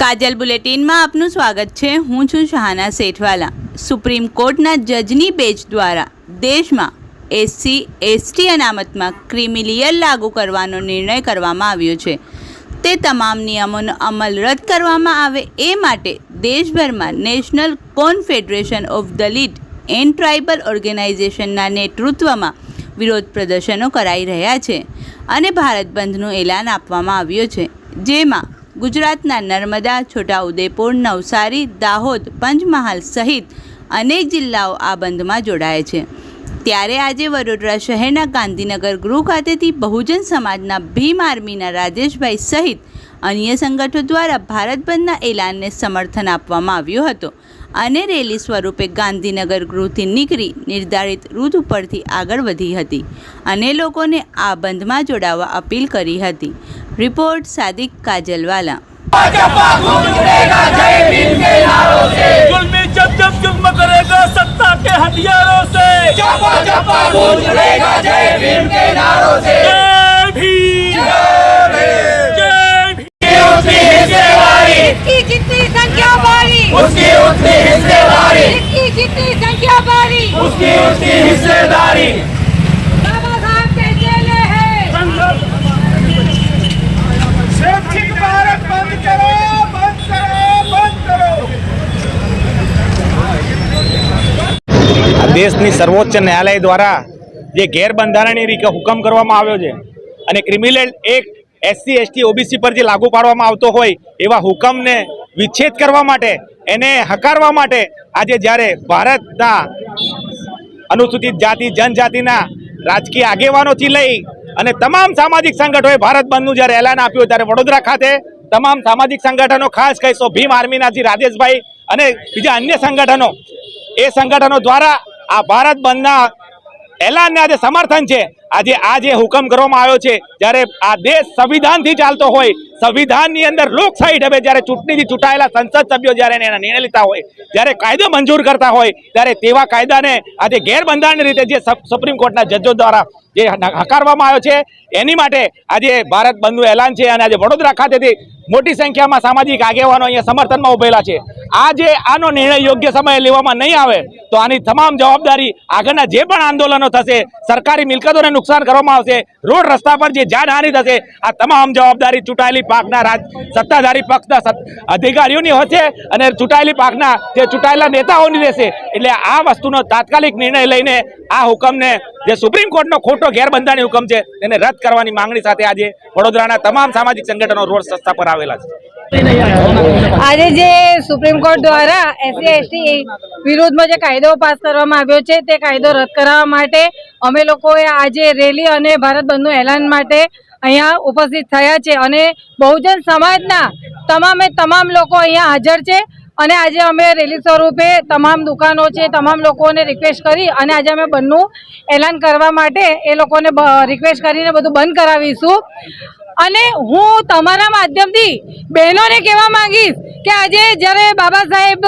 કાજલ બુલેટિનમાં આપનું સ્વાગત છે। હું છું શહાના સેઠવાલા। સુપ્રીમ કોર્ટના જજની બેન્ચ દ્વારા દેશમાં એસસી એસટી અનામતમાં ક્રિમિલિયર લાગુ કરવાનો નિર્ણય કરવામાં આવ્યો છે। તે તમામ નિયમોનો અમલ રદ કરવામાં આવે એ માટે દેશભરમાં national confederation of Dalit and tribal ઓર્ગેનાઇઝેશનના નેતૃત્વમાં વિરોધ પ્રદર્શનો કરાઈ રહ્યા છે અને ભારત બંધનું એલાન આપવામાં આવ્યું છે, જેમાં ગુજરાતના નર્મદા, છોટાઉદેપુર, નવસારી, દાહોદ, પંચમહાલ સહિત અનેક જિલ્લાઓ આ બંધમાં જોડાયા છે। ત્યારે આજે વડોદરા શહેરના ગાંધીનગર ગૃહ ખાતેથી બહુજન સમાજના ભીમ આર્મીના રાજેશભાઈ સહિત અન્ય સંગઠનો દ્વારા ભારત બંધના એલાનને સમર્થન આપવામાં આવ્યું હતું અને રેલી સ્વરૂપે ગાંધીનગર ગૃહથી નીકળી નિર્ધારિત રૂટ ઉપરથી આગળ વધી હતી અને લોકોને આ બંધમાં જોડાવા અપીલ કરી હતી। रिपोर्ट सादिक काजलवाला। जब जब जुल्म करेगा सत्ता के हथियारों से, चपा चपा गूंज उठेगा जय भीम के नारों से। जय भीम, जय भीम। उसकी हिस्सेदारी, इसकी जितनी संख्या भारी, उसकी उतनी हिस्सेदारी, इसकी जितनी संख्या भारी, उसकी उतनी हिस्सेदारी। बाबा साहब के चेले हैं। स्वैच्छिक भारत बंद करो, बंद करो, बंद करो। देशनी सर्वोच्च न्यायालय द्वारा जे गैरबंधारणीय रीते हुकम करवामां आव्यो छे अने criminal act SC ST OBC पर जे लागू पाडवामां आवतो होय एवा हुकमने विच्छेद करवा माटे एने हकारवा माटे आजे ज्यारे भारतना अनुसूचित जाति जनजातिना राजकीय आगेवानोथी लई અને તમામ સામાજિક સંગઠનોએ ભારત બંધનું જ્યારે એલાન આપ્યું ત્યારે વડોદરા ખાતે તમામ સામાજિક સંગઠનો, ખાસ કહીશું ભીમ આર્મીના જે રાજેશભાઈ અને બીજા અન્ય સંગઠનો, એ સંગઠનો દ્વારા આ ભારત બંધના એલાનને આજે સમર્થન છે। આજે આ જે હુકમ કરવામાં આવ્યો છે, જ્યારે આ દેશ સંવિધાનથી ચાલતો હોય, સંવિધાનની અંદર લોકશાહી ઢબે જ્યારે ચૂંટણીથી ચૂંટાયેલા સંસદ સભ્યો જ્યારે એના નિર્ણય લેતા હોય, જ્યારે કાયદો મંજૂર કરતા હોય, ત્યારે તેવા કાયદાને આજે ગેરબંધારણની રીતે જે સુપ્રીમ કોર્ટના જજો દ્વારા જે હકારવામાં આવ્યો છે, એની માટે આજે ભારત બંધનું એલાન છે અને આજે વડોદરા ખાતેથી મોટી સંખ્યામાં સામાજિક આગેવાનો અહીંયા સમર્થનમાં ઉભેલા છે। આજે આનો નિર્ણય યોગ્ય સમયે લેવામાં નહીં આવે તો આની તમામ જવાબદારી આગળના જે પણ આંદોલનો થશે, સરકારી મિલકતોને નુકસાન કરવામાં આવશે, રોડ રસ્તા પર જે જાનહાનિ થશે, આ તમામ જવાબદારી ચૂંટાયેલી પાકના સત્તાધારી પક્ષના અધિકારીઓની હશે અને ચૂંટાયેલી પાકના જે ચૂંટાયેલા નેતાઓની રહેશે। એટલે આ વસ્તુનો તાત્કાલિક નિર્ણય લઈને આ હુકમને જે સુપ્રીમ કોર્ટનો ખોટો ગેરબંધારણીય હુકમ છે તેને રદ કરવાની માંગણી સાથે આજે વડોદરાના તમામ સામાજિક સંગઠનો રોડ રસ્તા પર આવેલા છે। આજે જે સુપ્રીમ કોર્ટ દ્વારા એસસી એસટી વિરોધમાં જે કાયદો પાસ કરવામાં આવ્યો છે તે કાયદો રદ કરવા માટે અમે લોકોએ આજે રેલી અને ભારત બંધનું એલાન માટે અહીંયા ઉપસ્થિત થયા છે અને બહુજન સમાજના તમામ લોકો અહીંયા હાજર છે અને આજે અમે રેલી સ્વરૂપે તમામ દુકાનો છે, તમામ લોકોને રિક્વેસ્ટ કરી અને આજે અમે બંધનું એલાન કરવા માટે એ લોકોને રિક્વેસ્ટ કરીને બધું બંધ કરાવીશું। અને હું તમારા માધ્યમથી બહેનોને કહેવા માંગીશ કે આજે જ્યારે બાબા સાહેબ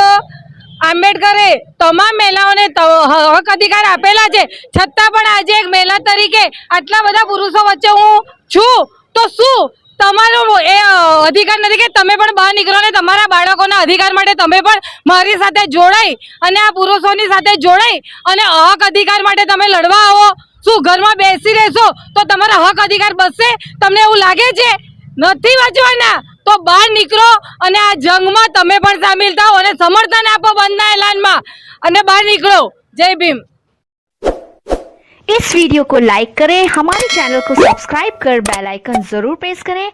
આંબેડકરે તમામ મહિલાઓને હક અધિકાર આપેલા છે, છતાં પણ આજે એક મહિલા તરીકે આટલા બધા પુરુષો વચ્ચે હું છું તો શું તમારો એ અધિકાર નથી કે તમે પણ બહાર નીકળો ને તમારા બાળકોના અધિકાર માટે તમે પણ મારી સાથે જોડાઈ અને આ પુરુષોની સાથે જોડાઈ અને હક અધિકાર માટે તમે લડવા આવો? શું ઘરમાં બેસી રહેશો તો તમારા હક અધિકાર બચશે? તમને એવું લાગે છે? નથી બચવાના તો બહાર નીકળો અને આ જંગમાં તમે પણ સામેલ થાઓ અને સમર્થન આપો બંધના એલાનમાં અને બહાર નીકળો। जय भीम। इस वीडियो को लाइक करें, हमारे चैनल को सब्सक्राइब कर बेल आइकन जरूर प्रेस करें